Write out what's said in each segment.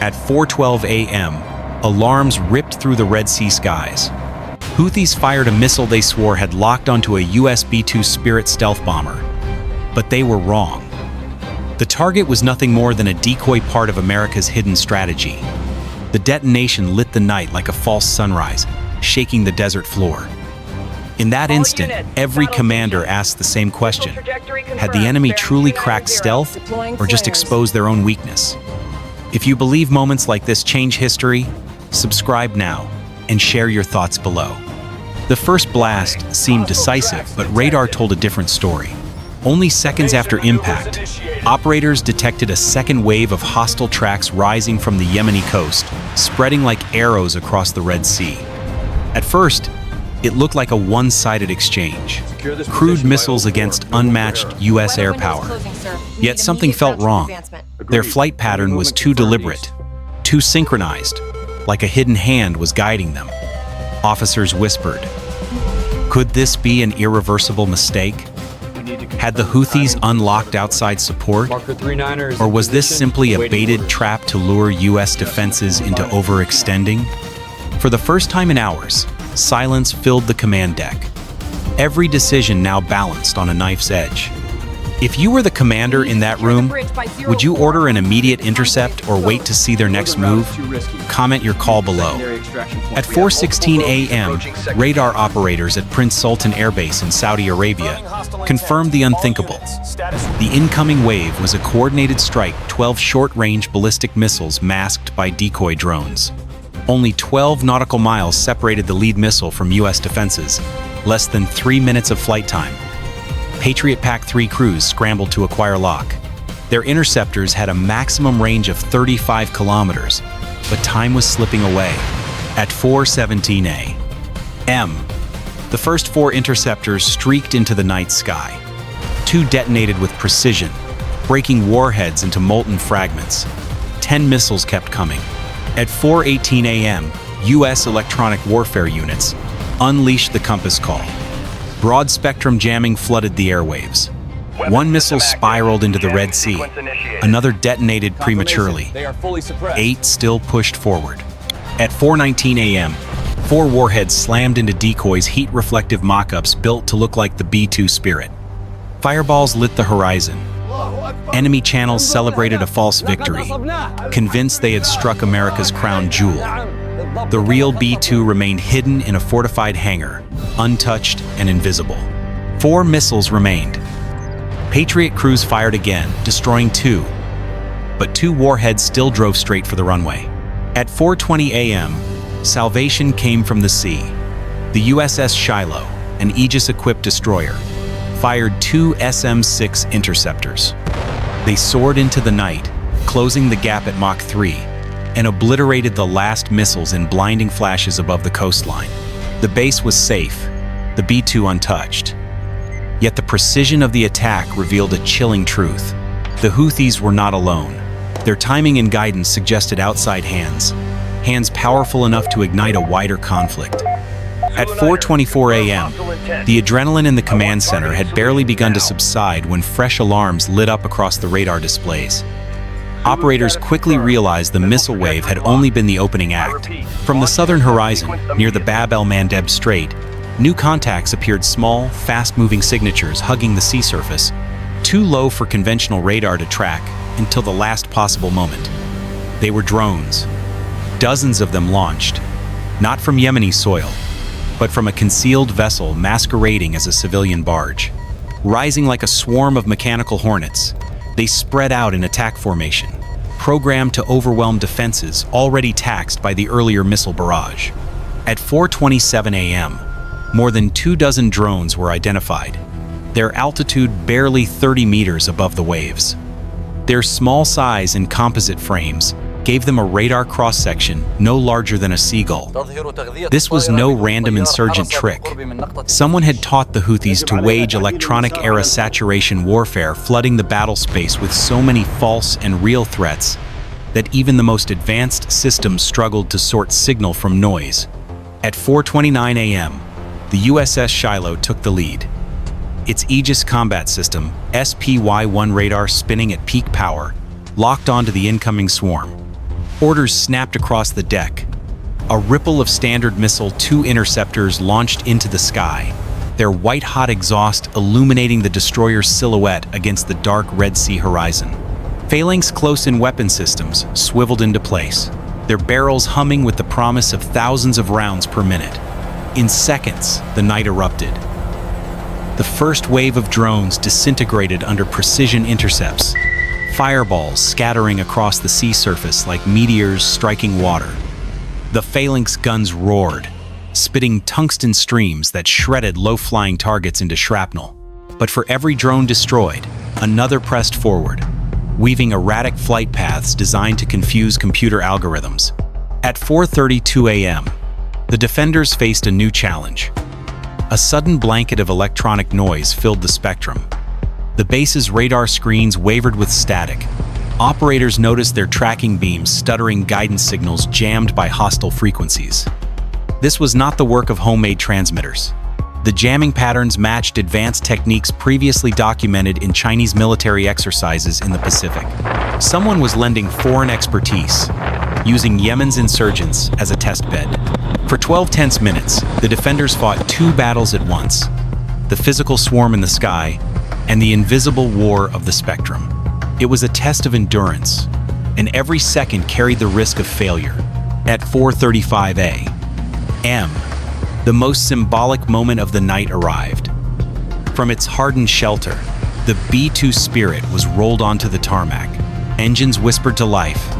At 4:12 a.m., alarms ripped through the Red Sea skies. Houthis fired a missile they swore had locked onto a US B-2 Spirit stealth bomber. But they were wrong. The target was nothing more than a decoy part of America's hidden strategy. The detonation lit the night like a false sunrise, shaking the desert floor. In that instant, every commander asked the same question. Had the enemy truly cracked stealth, or just exposed their own weakness? If you believe moments like this change history, subscribe now and share your thoughts below. The first blast seemed decisive, but radar told a different story. Only seconds after impact, operators detected a second wave of hostile tracks rising from the Yemeni coast, spreading like arrows across the Red Sea. At first, it looked like a one-sided exchange, crude missiles against unmatched U.S. air power. Yet something felt wrong. Their flight pattern was too deliberate, too synchronized, like a hidden hand was guiding them. Officers whispered, "Could this be an irreversible mistake? Had the Houthis unlocked outside support? Or was this simply a baited trap to lure U.S. defenses into overextending?" For the first time in hours, silence filled the command deck. Every decision now balanced on a knife's edge. If you were the commander in that room, would you order an immediate intercept or wait to see their next move? Comment your call below. At 4:16 a.m., radar operators at Prince Sultan Air Base in Saudi Arabia confirmed the unthinkable. The incoming wave was a coordinated strike, 12 short-range ballistic missiles masked by decoy drones. Only 12 nautical miles separated the lead missile from U.S. defenses, less than 3 minutes of flight time. Patriot PAC-3 crews scrambled to acquire lock. Their interceptors had a maximum range of 35 kilometers, but time was slipping away. At 4:17 a.m., the first 4 interceptors streaked into the night sky. 2 detonated with precision, breaking warheads into molten fragments. 10 missiles kept coming. At 4:18 a.m., U.S. electronic warfare units unleashed the compass call. Broad-spectrum jamming flooded the airwaves. 1 missile spiraled into the Red Sea. Another detonated prematurely. 8 still pushed forward. At 4:19 a.m., 4 warheads slammed into decoys, heat-reflective mock-ups built to look like the B-2 Spirit. Fireballs lit the horizon. Enemy channels celebrated a false victory, convinced they had struck America's crown jewel. The real B-2 remained hidden in a fortified hangar, untouched and invisible. 4 missiles remained. Patriot crews fired again, destroying 2, but 2 warheads still drove straight for the runway. At 4:20 a.m., salvation came from the sea. The USS Shiloh, an Aegis-equipped destroyer, fired 2 SM-6 interceptors. They soared into the night, closing the gap at Mach 3, and obliterated the last missiles in blinding flashes above the coastline. The base was safe, the B-2 untouched. Yet the precision of the attack revealed a chilling truth. The Houthis were not alone. Their timing and guidance suggested outside hands powerful enough to ignite a wider conflict. At 4:24 a.m., the adrenaline in the command center had barely begun to subside when fresh alarms lit up across the radar displays. Operators quickly realized the missile wave had only been the opening act. From the southern horizon, near the Bab el-Mandeb Strait, new contacts appeared, small, fast-moving signatures hugging the sea surface, too low for conventional radar to track until the last possible moment. They were drones. Dozens of them launched, not from Yemeni soil, but from a concealed vessel masquerading as a civilian barge. Rising like a swarm of mechanical hornets, they spread out in attack formation, programmed to overwhelm defenses already taxed by the earlier missile barrage. At 4:27 a.m., more than 24 drones were identified, their altitude barely 30 meters above the waves. Their small size and composite frames gave them a radar cross-section no larger than a seagull. This was no random insurgent trick. Someone had taught the Houthis to wage electronic-era saturation warfare, flooding the battle space with so many false and real threats that even the most advanced systems struggled to sort signal from noise. At 4:29 a.m., the USS Shiloh took the lead. Its Aegis combat system, SPY-1 radar spinning at peak power, locked onto the incoming swarm. Orders snapped across the deck. A ripple of Standard Missile 2 interceptors launched into the sky, their white-hot exhaust illuminating the destroyer's silhouette against the dark Red Sea horizon. Phalanx close-in weapon systems swiveled into place, their barrels humming with the promise of thousands of rounds per minute. In seconds, the night erupted. The first wave of drones disintegrated under precision intercepts, fireballs scattering across the sea surface like meteors striking water. The Phalanx guns roared, spitting tungsten streams that shredded low-flying targets into shrapnel. But for every drone destroyed, another pressed forward, weaving erratic flight paths designed to confuse computer algorithms. At 4:32 a.m., the defenders faced a new challenge. A sudden blanket of electronic noise filled the spectrum. The base's radar screens wavered with static. Operators noticed their tracking beams stuttering guidance signals jammed by hostile frequencies. This was not the work of homemade transmitters. The jamming patterns matched advanced techniques previously documented in Chinese military exercises in the Pacific. Someone was lending foreign expertise, using Yemen's insurgents as a testbed. For 12 tense minutes, the defenders fought two battles at once: the physical swarm in the sky and the invisible war of the spectrum. It was a test of endurance, and every second carried the risk of failure. At 4:35 a.m., the most symbolic moment of the night arrived. From its hardened shelter, the B-2 Spirit was rolled onto the tarmac. Engines whispered to life,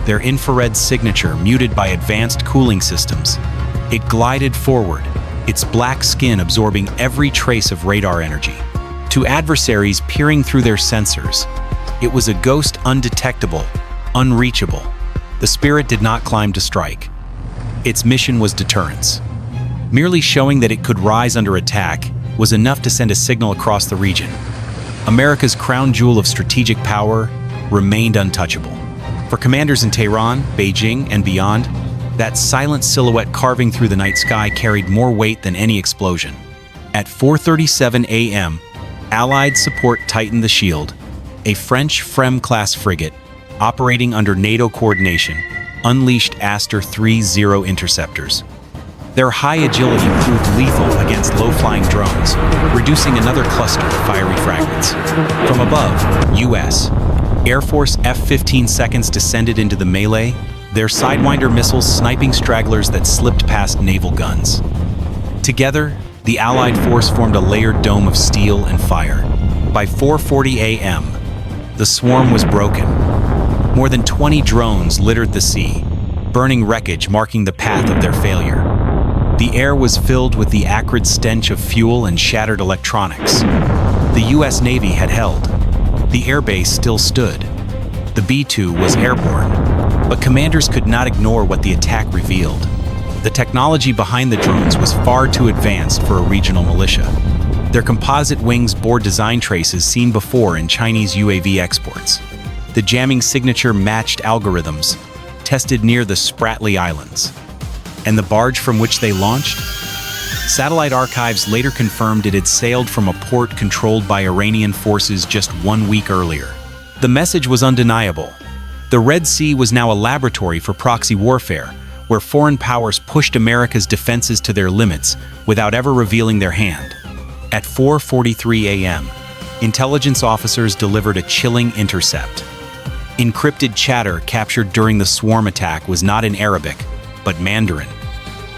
their infrared signature muted by advanced cooling systems. It glided forward, its black skin absorbing every trace of radar energy. To adversaries peering through their sensors, it was a ghost undetectable, unreachable. The Spirit did not climb to strike. Its mission was deterrence. Merely showing that it could rise under attack was enough to send a signal across the region. America's crown jewel of strategic power remained untouchable. For commanders in Tehran, Beijing, and beyond, that silent silhouette carving through the night sky carried more weight than any explosion. At 4:37 a.m., Allied support tightened the shield. A French Frem-class frigate, operating under NATO coordination, unleashed Aster 3-0 interceptors. Their high agility proved lethal against low-flying drones, reducing another cluster to fiery fragments. From above, U.S. Air Force F-15 seconds descended into the melee, their Sidewinder missiles sniping stragglers that slipped past naval guns. Together, the Allied force formed a layered dome of steel and fire. By 4:40 a.m., the swarm was broken. More than 20 drones littered the sea, burning wreckage marking the path of their failure. The air was filled with the acrid stench of fuel and shattered electronics. The U.S. Navy had held. The airbase still stood. The B-2 was airborne, but commanders could not ignore what the attack revealed. The technology behind the drones was far too advanced for a regional militia. Their composite wings bore design traces seen before in Chinese UAV exports. The jamming signature matched algorithms tested near the Spratly Islands. And the barge from which they launched? Satellite archives later confirmed it had sailed from a port controlled by Iranian forces just 1 week earlier. The message was undeniable. The Red Sea was now a laboratory for proxy warfare, where foreign powers pushed America's defenses to their limits without ever revealing their hand. At 4:43 a.m., intelligence officers delivered a chilling intercept. Encrypted chatter captured during the swarm attack was not in Arabic, but Mandarin.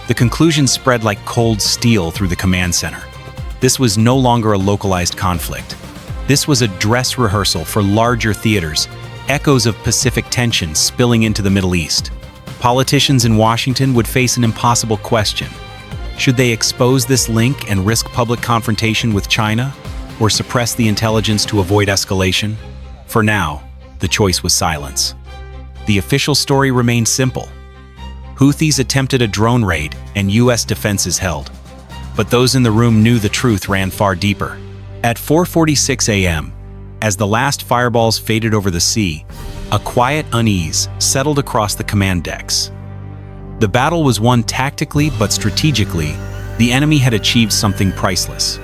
The conclusion spread like cold steel through the command center. This was no longer a localized conflict. This was a dress rehearsal for larger theaters, echoes of Pacific tension spilling into the Middle East. Politicians in Washington would face an impossible question. Should they expose this link and risk public confrontation with China, or suppress the intelligence to avoid escalation? For now, the choice was silence. The official story remained simple. Houthis attempted a drone raid and U.S. defenses held. But those in the room knew the truth ran far deeper. At 4:46 a.m., as the last fireballs faded over the sea, a quiet unease settled across the command decks. The battle was won tactically but strategically. The enemy had achieved something priceless.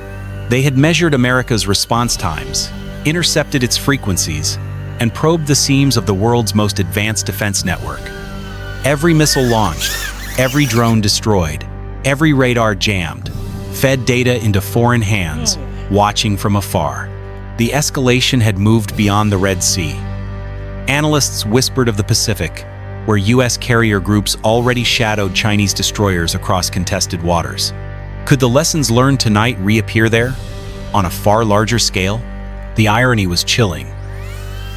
They had measured America's response times, intercepted its frequencies, and probed the seams of the world's most advanced defense network. Every missile launched, every drone destroyed, every radar jammed, fed data into foreign hands, watching from afar. The escalation had moved beyond the Red Sea. Analysts whispered of the Pacific, where U.S. carrier groups already shadowed Chinese destroyers across contested waters. Could the lessons learned tonight reappear there, on a far larger scale? The irony was chilling.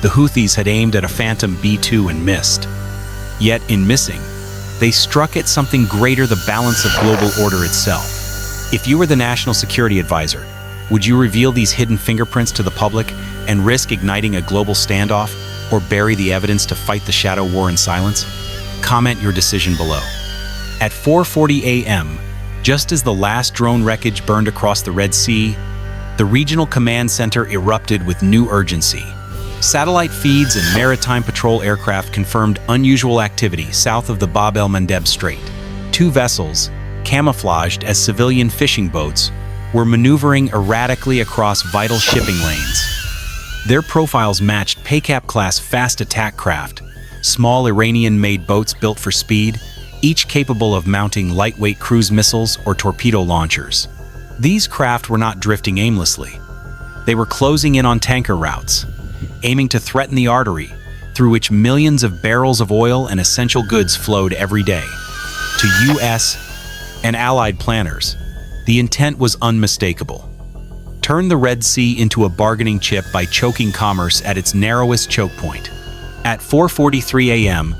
The Houthis had aimed at a phantom B-2 and missed. Yet, in missing, they struck at something greater: the balance of global order itself. If you were the national security advisor, would you reveal these hidden fingerprints to the public and risk igniting a global standoff, or bury the evidence to fight the shadow war in silence? Comment your decision below. At 4:40 a.m., just as the last drone wreckage burned across the Red Sea, the regional command center erupted with new urgency. Satellite feeds and maritime patrol aircraft confirmed unusual activity south of the Bab el-Mandeb Strait. Two vessels, camouflaged as civilian fishing boats, were maneuvering erratically across vital shipping lanes. Their profiles matched Paycap-class fast attack craft, small Iranian-made boats built for speed, each capable of mounting lightweight cruise missiles or torpedo launchers. These craft were not drifting aimlessly. They were closing in on tanker routes, aiming to threaten the artery through which millions of barrels of oil and essential goods flowed every day. To U.S. and allied planners, the intent was unmistakable. Turn the Red Sea into a bargaining chip by choking commerce at its narrowest choke point. At 4:43 a.m.,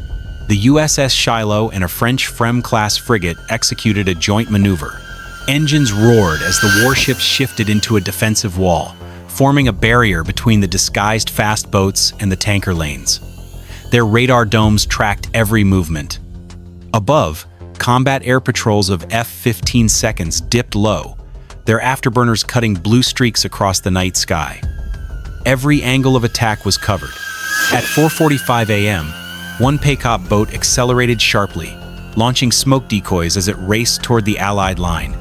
the USS Shiloh and a French Frem-class frigate executed a joint maneuver. Engines roared as the warships shifted into a defensive wall, forming a barrier between the disguised fast boats and the tanker lanes. Their radar domes tracked every movement. Above, combat air patrols of F-15 seconds dipped low, their afterburners cutting blue streaks across the night sky. Every angle of attack was covered. At 4:45 a.m., one Paycap boat accelerated sharply, launching smoke decoys as it raced toward the Allied line.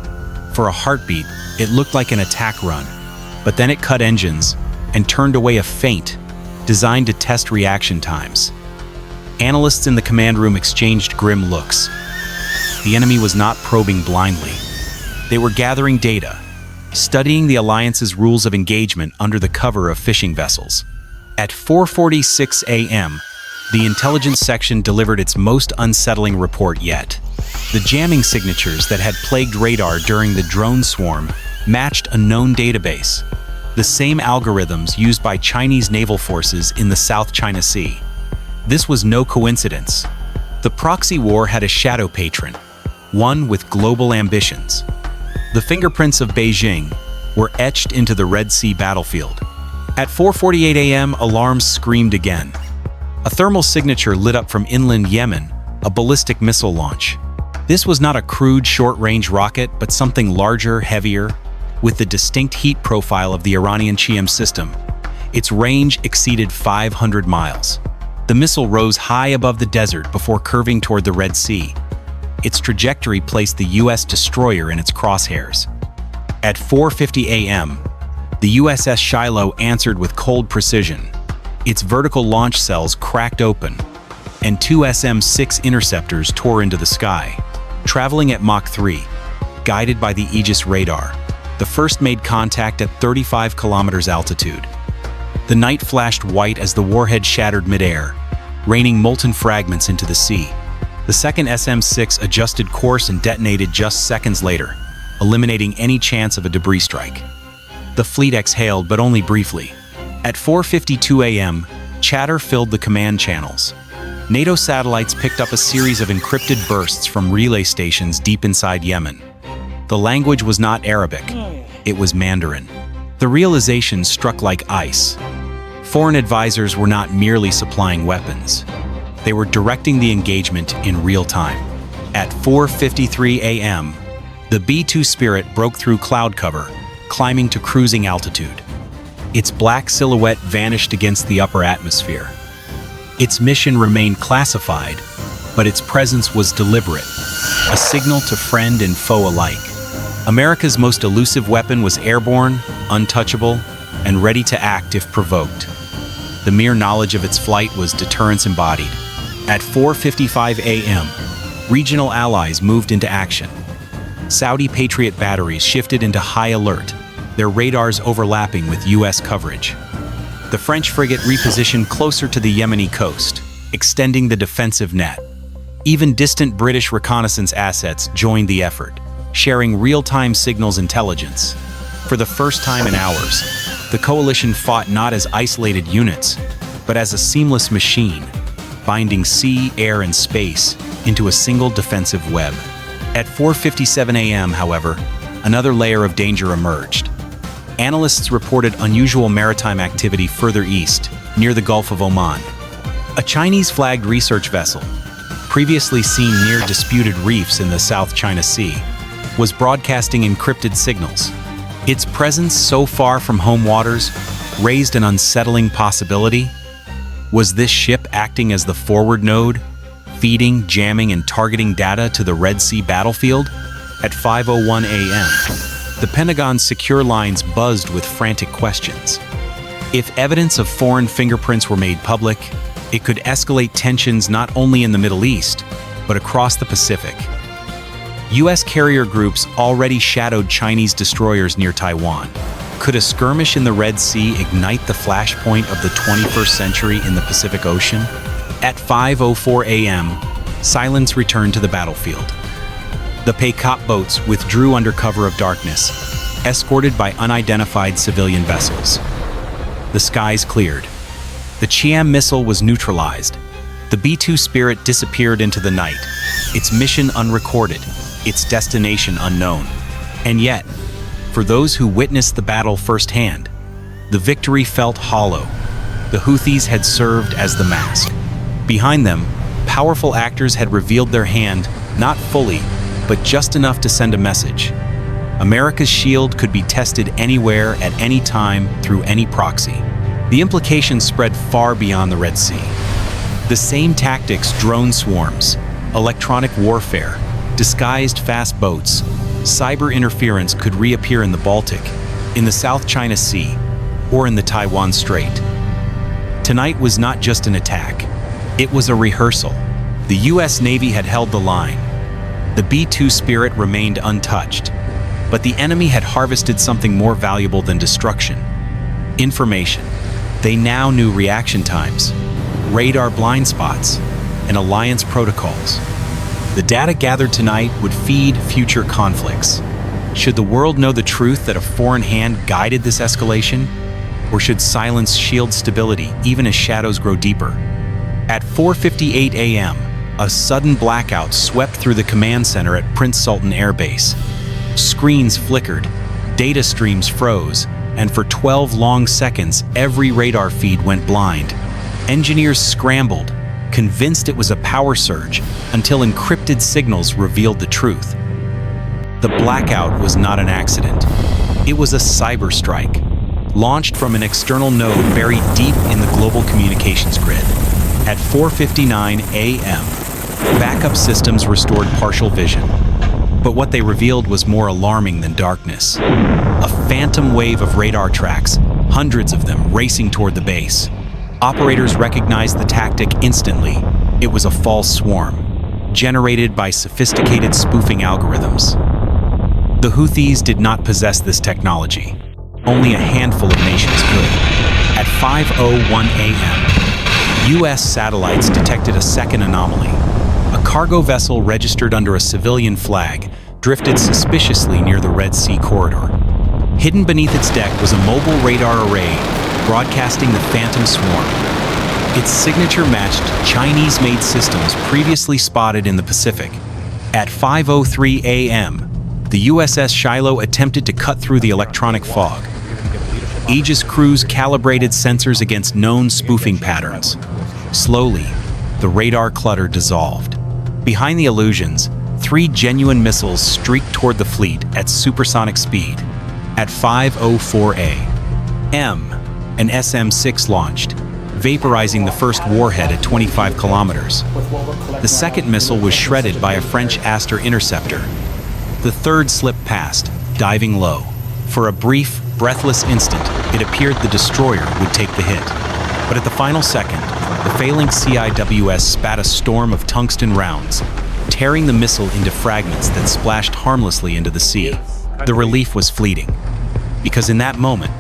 For a heartbeat, it looked like an attack run, but then it cut engines and turned away a feint designed to test reaction times. Analysts in the command room exchanged grim looks. The enemy was not probing blindly. They were gathering data, studying the alliance's rules of engagement under the cover of fishing vessels. At 4:46 a.m., the intelligence section delivered its most unsettling report yet. The jamming signatures that had plagued radar during the drone swarm matched a known database, the same algorithms used by Chinese naval forces in the South China Sea. This was no coincidence. The proxy war had a shadow patron, one with global ambitions. The fingerprints of Beijing were etched into the Red Sea battlefield. At 4:48 a.m., alarms screamed again. A thermal signature lit up from inland Yemen, a ballistic missile launch. This was not a crude short-range rocket, but something larger, heavier, with the distinct heat profile of the Iranian Qiyam system. Its range exceeded 500 miles. The missile rose high above the desert before curving toward the Red Sea. Its trajectory placed the U.S. destroyer in its crosshairs. At 4:50 a.m., the USS Shiloh answered with cold precision. Its vertical launch cells cracked open, and two SM-6 interceptors tore into the sky. Traveling at Mach 3, guided by the Aegis radar, the first made contact at 35 kilometers altitude. The night flashed white as the warhead shattered midair, raining molten fragments into the sea. The second SM-6 adjusted course and detonated just seconds later, eliminating any chance of a debris strike. The fleet exhaled, but only briefly. At 4:52 a.m., chatter filled the command channels. NATO satellites picked up a series of encrypted bursts from relay stations deep inside Yemen. The language was not Arabic, it was Mandarin. The realization struck like ice. Foreign advisors were not merely supplying weapons. They were directing the engagement in real time. At 4:53 a.m., the B-2 Spirit broke through cloud cover, climbing to cruising altitude. Its black silhouette vanished against the upper atmosphere. Its mission remained classified, but its presence was deliberate, a signal to friend and foe alike. America's most elusive weapon was airborne, untouchable, and ready to act if provoked. The mere knowledge of its flight was deterrence embodied. At 4:55 a.m., regional allies moved into action. Saudi Patriot batteries shifted into high alert, their radars overlapping with U.S. coverage. The French frigate repositioned closer to the Yemeni coast, extending the defensive net. Even distant British reconnaissance assets joined the effort, sharing real-time signals intelligence. For the first time in hours, the coalition fought not as isolated units, but as a seamless machine, binding sea, air, and space into a single defensive web. At 4:57 a.m., however, another layer of danger emerged. Analysts reported unusual maritime activity further east, near the Gulf of Oman. A Chinese-flagged research vessel, previously seen near disputed reefs in the South China Sea, was broadcasting encrypted signals. Its presence so far from home waters raised an unsettling possibility. Was this ship acting as the forward node, feeding, jamming, and targeting data to the Red Sea battlefield? At 5:01 a.m., the Pentagon's secure lines buzzed with frantic questions. If evidence of foreign fingerprints were made public, it could escalate tensions not only in the Middle East, but across the Pacific. U.S. carrier groups already shadowed Chinese destroyers near Taiwan. Could a skirmish in the Red Sea ignite the flashpoint of the 21st century in the Pacific Ocean? At 5:04 a.m., silence returned to the battlefield. The Peicap boats withdrew under cover of darkness, escorted by unidentified civilian vessels. The skies cleared. The Qiam missile was neutralized. The B-2 Spirit disappeared into the night, its mission unrecorded, its destination unknown. And yet, for those who witnessed the battle firsthand, the victory felt hollow. The Houthis had served as the mask. Behind them, powerful actors had revealed their hand, not fully, but just enough to send a message. America's shield could be tested anywhere at any time through any proxy. The implications spread far beyond the Red Sea. The same tactics, drone swarms, electronic warfare, disguised fast boats, cyber interference could reappear in the Baltic, in the South China Sea, or in the Taiwan Strait. Tonight was not just an attack. It was a rehearsal. The U.S. Navy had held the line. The B-2 Spirit remained untouched, but the enemy had harvested something more valuable than destruction: information. They now knew reaction times, radar blind spots, and alliance protocols. The data gathered tonight would feed future conflicts. Should the world know the truth that a foreign hand guided this escalation? Or should silence shield stability even as shadows grow deeper? At 4:58 a.m., a sudden blackout swept through the command center at Prince Sultan Air Base. Screens flickered, data streams froze, and for 12 long seconds, every radar feed went blind. Engineers scrambled, convinced it was a power surge, until encrypted signals revealed the truth. The blackout was not an accident. It was a cyber strike, launched from an external node buried deep in the global communications grid. At 4:59 a.m., backup systems restored partial vision. But what they revealed was more alarming than darkness. A phantom wave of radar tracks, hundreds of them racing toward the base. Operators recognized the tactic instantly. It was a false swarm, generated by sophisticated spoofing algorithms. The Houthis did not possess this technology. Only a handful of nations could. At 5:01 a.m., U.S. satellites detected a second anomaly. A cargo vessel registered under a civilian flag drifted suspiciously near the Red Sea corridor. Hidden beneath its deck was a mobile radar array broadcasting the Phantom Swarm. Its signature matched Chinese-made systems previously spotted in the Pacific. At 5:03 a.m., the USS Shiloh attempted to cut through the electronic fog. Aegis crews calibrated sensors against known spoofing patterns. Slowly, the radar clutter dissolved. Behind the illusions, 3 genuine missiles streaked toward the fleet at supersonic speed. At 5:04 a.m., an SM-6 launched, vaporizing the first warhead at 25 kilometers. The second missile was shredded by a French Aster interceptor. The third slipped past, diving low. For a brief, breathless instant, it appeared the destroyer would take the hit. But at the final second, the failing CIWS spat a storm of tungsten rounds, tearing the missile into fragments that splashed harmlessly into the sea. The relief was fleeting, because in that moment,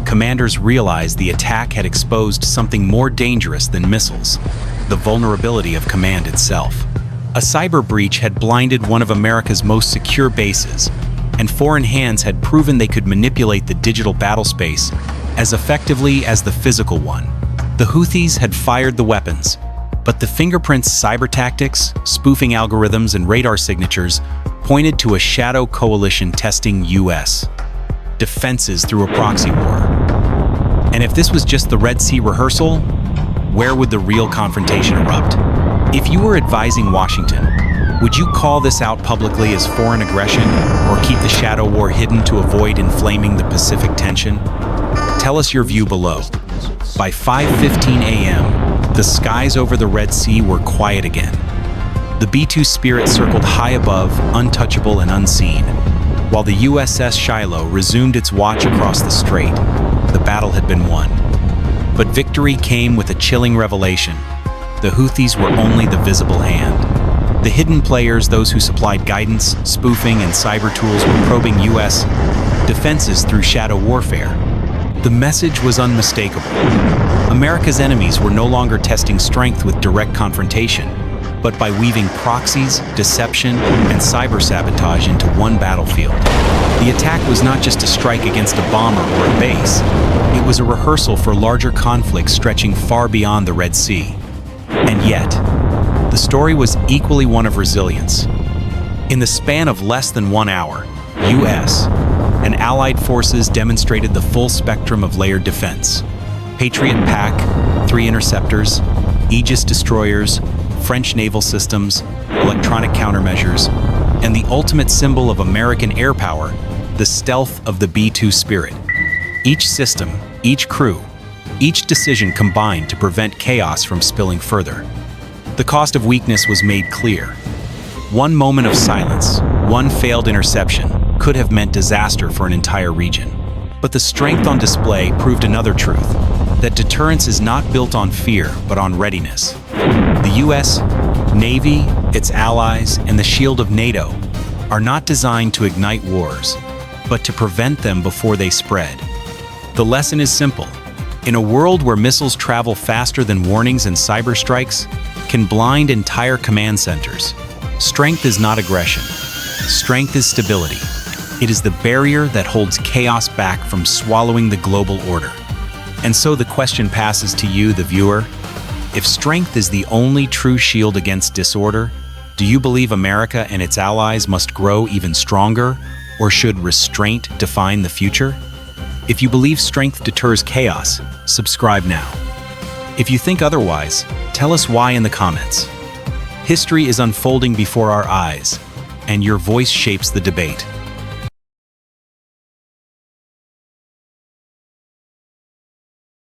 commanders realized the attack had exposed something more dangerous than missiles: the vulnerability of command itself. A cyber breach had blinded one of America's most secure bases, and foreign hands had proven they could manipulate the digital battlespace as effectively as the physical one. The Houthis had fired the weapons, but the fingerprints, cyber tactics, spoofing algorithms, and radar signatures pointed to a shadow coalition testing U.S. defenses through a proxy war. And if this was just the Red Sea rehearsal, where would the real confrontation erupt? If you were advising Washington, would you call this out publicly as foreign aggression or keep the shadow war hidden to avoid inflaming the Pacific tension? Tell us your view below. By 5:15 a.m., the skies over the Red Sea were quiet again. The B-2 Spirit circled high above, untouchable and unseen, while the USS Shiloh resumed its watch across the strait. The battle had been won. But victory came with a chilling revelation. The Houthis were only the visible hand. The hidden players, those who supplied guidance, spoofing, and cyber tools, were probing U.S. defenses through shadow warfare. The message was unmistakable. America's enemies were no longer testing strength with direct confrontation, but by weaving proxies, deception, and cyber sabotage into one battlefield. The attack was not just a strike against a bomber or a base. It was a rehearsal for larger conflicts stretching far beyond the Red Sea. And yet, the story was equally one of resilience. In the span of less than 1 hour, U.S. and allied forces demonstrated the full spectrum of layered defense. Patriot PAC, 3 interceptors, Aegis destroyers, French naval systems, electronic countermeasures, and the ultimate symbol of American air power, the stealth of the B-2 Spirit. Each system, each crew, each decision combined to prevent chaos from spilling further. The cost of weakness was made clear. One moment of silence, one failed interception, could have meant disaster for an entire region. But the strength on display proved another truth, that deterrence is not built on fear, but on readiness. The U.S. Navy, its allies, and the shield of NATO are not designed to ignite wars, but to prevent them before they spread. The lesson is simple. In a world where missiles travel faster than warnings and cyber strikes can blind entire command centers, strength is not aggression. Strength is stability. It is the barrier that holds chaos back from swallowing the global order. And so the question passes to you, the viewer. If strength is the only true shield against disorder, do you believe America and its allies must grow even stronger, or should restraint define the future? If you believe strength deters chaos, subscribe now. If you think otherwise, tell us why in the comments. History is unfolding before our eyes, and your voice shapes the debate.